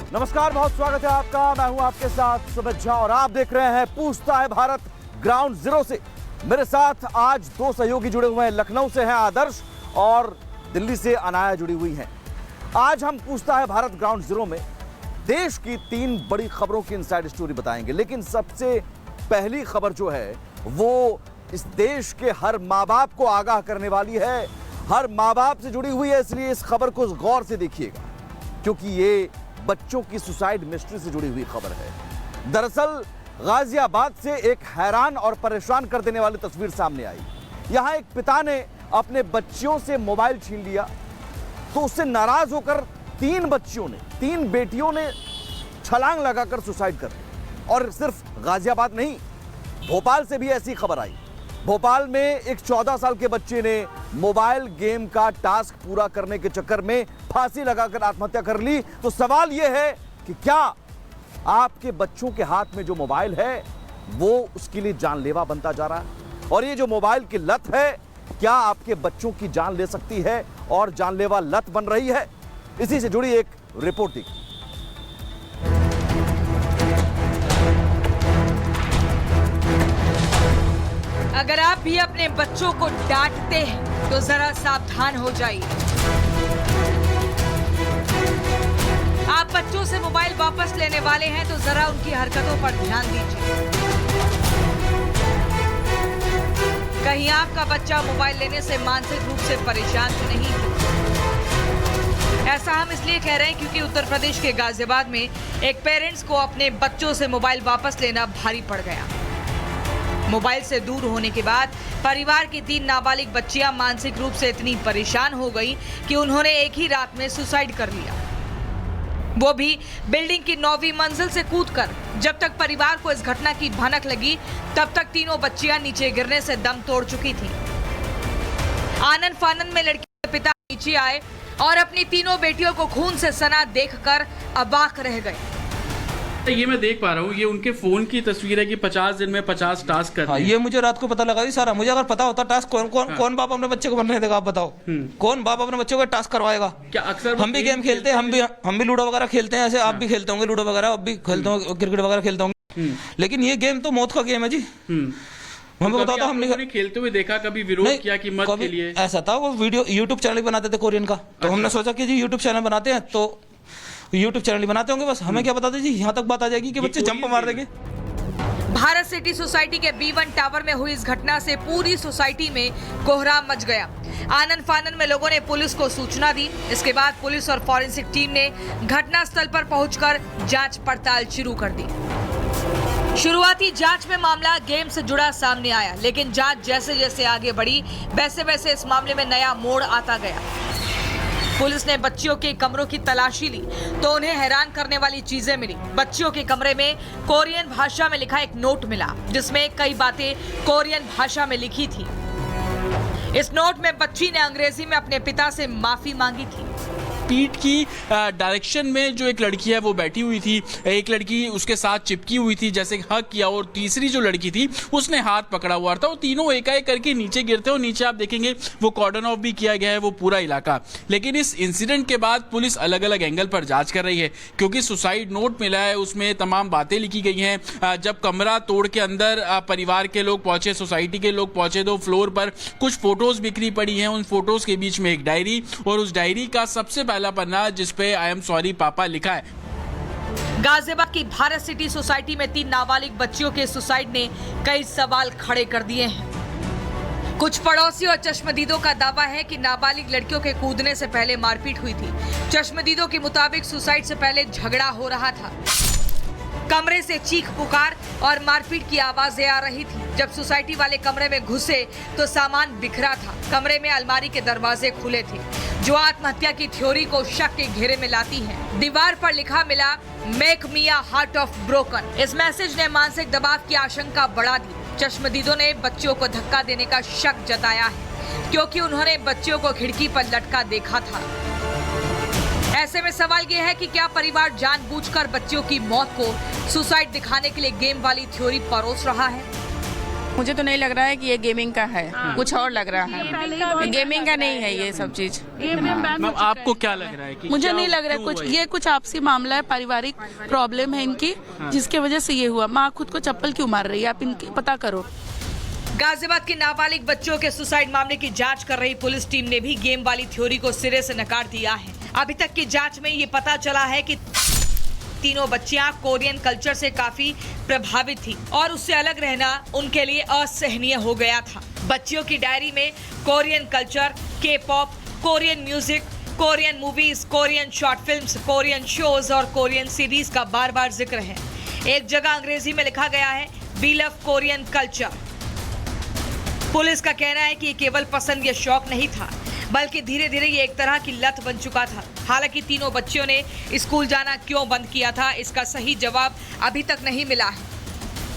नमस्कार, बहुत स्वागत है आपका। मैं हूं आपके साथ सुमित झा और आप देख रहे हैं पूछता है भारत ग्राउंड जीरो से। मेरे साथ आज दो सहयोगी जुड़े हुए हैं। लखनऊ से हैं आदर्श और दिल्ली से अनाया जुड़ी हुई हैं। आज हम पूछता है भारत ग्राउंड जीरो में देश की 3 बड़ी खबरों की इनसाइड स्टोरी बताएंगे। लेकिन सबसे पहली खबर जो है वो इस देश के हर माँ बाप को आगाह करने वाली है, हर माँ बाप से जुड़ी हुई है। इसलिए इस खबर को गौर से देखिएगा, क्योंकि ये बच्चों की सुसाइड मिस्ट्री से जुड़ी हुई खबर है। दरअसल गाजियाबाद से एक हैरान और परेशान कर देने वाली तस्वीर सामने आई। यहां एक पिता ने अपने बच्चियों से मोबाइल छीन लिया, तो उससे नाराज होकर 3 बेटियों ने छलांग लगाकर सुसाइड कर ली। और सिर्फ गाजियाबाद नहीं, भोपाल से भी ऐसी खबर आई। भोपाल में एक 14 साल के बच्चे ने मोबाइल गेम का टास्क पूरा करने के चक्कर में फांसी लगाकर आत्महत्या कर ली। तो सवाल यह है कि क्या आपके बच्चों के हाथ में जो मोबाइल है वो उसके लिए जानलेवा बनता जा रहा है? और ये जो मोबाइल की लत है, क्या आपके बच्चों की जान ले सकती है और जानलेवा लत बन रही है? इसी से जुड़ी एक रिपोर्ट देखिए। अगर आप भी अपने बच्चों को डांटते हैं तो जरा सावधान हो जाइए। आप बच्चों से मोबाइल वापस लेने वाले हैं तो जरा उनकी हरकतों पर ध्यान दीजिए। कहीं आपका बच्चा मोबाइल लेने से मानसिक रूप से परेशान तो नहीं है। ऐसा हम इसलिए कह रहे हैं क्योंकि उत्तर प्रदेश के गाजियाबाद में एक पेरेंट्स को अपने बच्चों से मोबाइल वापस लेना भारी पड़ गया। मोबाइल से दूर होने के बाद परिवार की 3 नाबालिग बच्चियां मानसिक रूप से इतनी परेशान हो गई कि उन्होंने एक ही रात में सुसाइड कर लिया, वो भी बिल्डिंग की 9वीं मंजिल से कूदकर। जब तक परिवार को इस घटना की भनक लगी तब तक तीनों बच्चियां नीचे गिरने से दम तोड़ चुकी थी। आनन फानन में लड़की के पिता नीचे आए और अपनी तीनों बेटियों को खून से सना देखकर अबाक रह गए। ये मैं देख पा रहा हूँ, ये उनके फोन की तस्वीर है कि 50 दिन में 50 टास्क करने। हाँ, ये मुझे रात को पता लगा सारा। मुझे अगर पता होता टास्क कौन बाप अपने बच्चे को बनने देगा? आप बताओ, कौन बाप अपने बच्चे को टास्क करवाएगा? क्या अक्सर हम भी गेम खेलते हैं, हम भी लूडो वगैरह खेलते हैं, ऐसे आप भी खेलते होंगे लूडो वगैरह, आप भी खेलते होंगे, क्रिकेट वगैरह खेलते होंगे। लेकिन ये गेम तो मौत का गेम है जी। हमें बताओ, तो हमने खेलते हुए देखा, कभी विरोध किया कि मत खेलिए? ऐसा था, वो वीडियो यूट्यूब चैनल बनाते थे कोरियन का, तो हमने सोचा कि जी यूट्यूब चैनल बनाते हैं तो यूट्यूब चैनल ही बनाते होंगे, बस हमें क्या बता दीजिए, यहाँ तक बात आ जाएगी कि बच्चे जंप मार देंगे। भारत सिटी सोसाइटी के B1 टावर में हुई इस घटना से पूरी सोसाइटी में कोहराम मच गया। आनन फानन में लोगों ने पुलिस को सूचना दी। इसके बाद पुलिस और फॉरेंसिक टीम ने घटनास्थल पर पहुंचकर जांच पड़ताल शुरू कर दी। शुरुआती जांच में मामला गेम से जुड़ा सामने आया, लेकिन जांच जैसे जैसे आगे बढ़ी वैसे वैसे इस मामले में नया मोड़ आता गया। पुलिस ने बच्चियों के कमरों की तलाशी ली तो उन्हें हैरान करने वाली चीजें मिली। बच्चियों के कमरे में कोरियन भाषा में लिखा एक नोट मिला, जिसमें कई बातें कोरियन भाषा में लिखी थी। इस नोट में बच्ची ने अंग्रेजी में अपने पिता से माफी मांगी थी। पीठ की डायरेक्शन में जो एक लड़की है वो बैठी हुई थी, एक लड़की उसके साथ चिपकी हुई थी जैसे हक किया, और तीसरी जो लड़की थी उसने हाथ पकड़ा हुआ था। वो तीनों एकाएक करके नीचे गिरते और नीचे आप देखेंगे वो कॉर्डन ऑफ भी किया गया है वो पूरा इलाका। लेकिन इस इंसिडेंट के बाद पुलिस अलग अलग एंगल पर जांच कर रही है, क्योंकि सुसाइड नोट मिला है, उसमें तमाम बातें लिखी गई हैं। जब कमरा तोड़ के अंदर परिवार के लोग पहुंचे, सोसाइटी के लोग पहुंचे, तो फ्लोर पर कुछ फोटोज बिखरी पड़ी हैं। उन फोटोज के बीच में एक डायरी, और उस डायरी का सबसे पहला पन्ना जिसपे आई एम सॉरी पापा लिखा है। गाजियाबाद की भारत सिटी सोसाइटी में 3 नाबालिग बच्चियों के सुसाइड ने कई सवाल खड़े कर दिए हैं। कुछ पड़ोसी और चश्मदीदों का दावा है कि नाबालिग लड़कियों के कूदने से पहले मारपीट हुई थी। चश्मदीदों के मुताबिक सुसाइड से पहले झगड़ा हो रहा था। कमरे से चीख पुकार और मारपीट की आवाजें आ रही थी। जब सोसाइटी वाले कमरे में घुसे तो सामान बिखरा था। कमरे में अलमारी के दरवाजे खुले थे, जो आत्महत्या की थ्योरी को शक के घेरे में लाती है। दीवार पर लिखा मिला, make me a heart of broken. इस मैसेज ने मानसिक दबाव की आशंका बढ़ा दी। चश्मदीदों ने बच्चियों को धक्का देने का शक जताया है, क्योंकि उन्होंने बच्चियों को खिड़की पर लटका देखा था। ऐसे में सवाल यह है कि क्या परिवार जानबूझकर बच्चियों की मौत को सुसाइड दिखाने के लिए गेम वाली थ्योरी परोस रहा है? मुझे तो नहीं लग रहा है कि ये गेमिंग का है, कुछ और लग रहा है। गेमिंग का नहीं है ये सब चीज। मैम आपको क्या लग रहा है कि मुझे नहीं लग रहा है कुछ, ये कुछ आपसी मामला है, पारिवारिक प्रॉब्लम है इनकी, जिसकी वजह से ये हुआ। माँ खुद को चप्पल क्यों मार रही है, आप इनकी पता करो। गाजियाबाद के नाबालिग बच्चों के सुसाइड मामले की जांच कर रही पुलिस टीम ने भी गेम वाली थ्योरी को सिरे से नकार दिया है। अभी तक की जांच में ये पता चला है कि तीनों बच्चियां कोरियन कल्चर से काफी प्रभावित थी और उससे अलग रहना उनके लिए असहनीय हो गया था। बच्चियों की डायरी में कोरियन कल्चर, के pop, Korean music, Korean movies, Korean short films, Korean shows और कोरियन सीरीज का बार बार जिक्र है। एक जगह अंग्रेजी में लिखा गया है we love Korean culture. Police का कहना है कि ये केवल पसंद या शौक नहीं था, बल्कि धीरे धीरे ये एक तरह की लत बन चुका था। हालांकि तीनों बच्चियों ने स्कूल जाना क्यों बंद किया था, इसका सही जवाब अभी तक नहीं मिला है।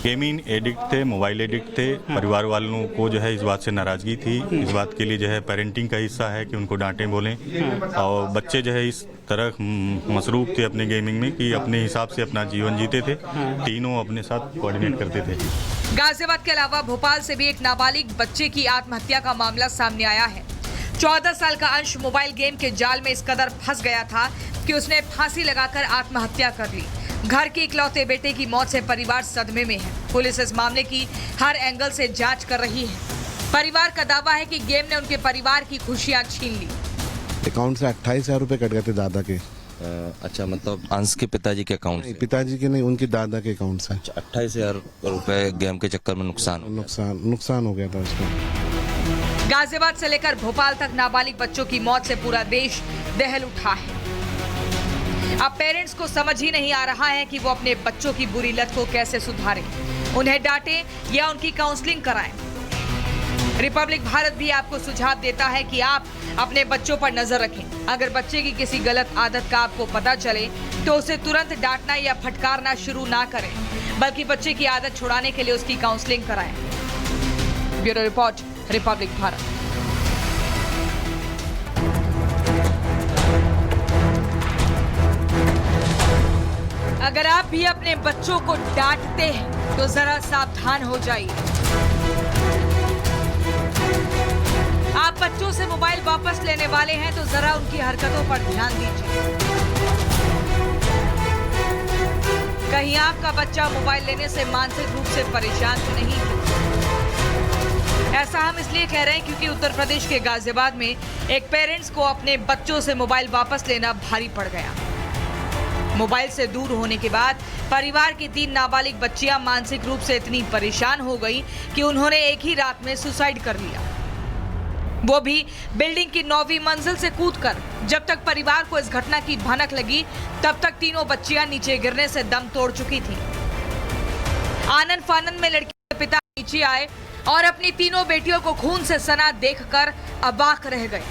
गेमिंग एडिक्ट थे, मोबाइल एडिक्ट थे। परिवार वालों को जो है इस बात से नाराजगी थी। इस बात के लिए जो है पेरेंटिंग का हिस्सा है कि उनको डांटें बोलें, और बच्चे जो है इस तरह मसरूफ थे अपने गेमिंग में कि अपने हिसाब से अपना जीवन जीते थे। तीनों अपने साथ कोऑर्डिनेट करते थे। गाजियाबाद के अलावा भोपाल से भी एक नाबालिग बच्चे की आत्महत्या का मामला सामने आया है। 14 साल का अंश मोबाइल गेम के जाल में इस कदर फंस गया था कि उसने फांसी लगाकर आत्महत्या कर ली। घर के इकलौते बेटे की मौत से परिवार सदमे में है। पुलिस इस मामले की हर एंगल से जांच कर रही है। परिवार का दावा है कि गेम ने उनके परिवार की खुशियां छीन ली। अकाउंट से 28,000 रुपए कट गए थे दादा के। अच्छा, मतलब अंश के पिताजी के अकाउंट से? पिताजी के नहीं, उनके दादा के अकाउंट से। 28,000 रुपए गेम के चक्कर में नुकसान हो गया था उसको। गाजियाबाद से लेकर भोपाल तक नाबालिग बच्चों की मौत से पूरा देश दहल उठा है। अब पेरेंट्स को समझ ही नहीं आ रहा है कि वो अपने बच्चों की बुरी लत को कैसे सुधारें, उन्हें डांटें या उनकी काउंसलिंग कराएं। रिपब्लिक भारत भी आपको सुझाव देता है कि आप अपने बच्चों पर नजर रखें। अगर बच्चे की किसी गलत आदत का आपको पता चले तो उसे तुरंत डांटना या फटकारना शुरू ना करें, बल्कि बच्चे की आदत छुड़ाने के लिए उसकी काउंसलिंग कराएं। Bureau report, Republic Bharat. अगर आप भी अपने बच्चों को डांटते हैं तो जरा सावधान हो जाइए। आप बच्चों से मोबाइल वापस लेने वाले हैं तो जरा उनकी हरकतों पर ध्यान दीजिए। कहीं आपका बच्चा मोबाइल लेने से मानसिक रूप से परेशान तो नहीं है। ऐसा हम इसलिए कह रहे हैं क्योंकि उत्तर प्रदेश के गाजियाबाद में एक पेरेंट्स को अपने बच्चों से मोबाइल वापस लेना भारी पड़ गया। मोबाइल से दूर होने के बाद परिवार की 3 नाबालिग बच्चियां मानसिक रूप से इतनी परेशान हो गई कि उन्होंने एक ही रात में सुसाइड कर लिया, वो भी बिल्डिंग की 9वीं मंजिल से कूदकर। जब तक परिवार को इस घटना की भनक लगी तब तक तीनों बच्चियां नीचे गिरने से दम तोड़ चुकी थीं। आनन फानन में लड़की के पिता नीचे आए और अपनी तीनों बेटियों को खून से सना देखकर अवाक रह गए।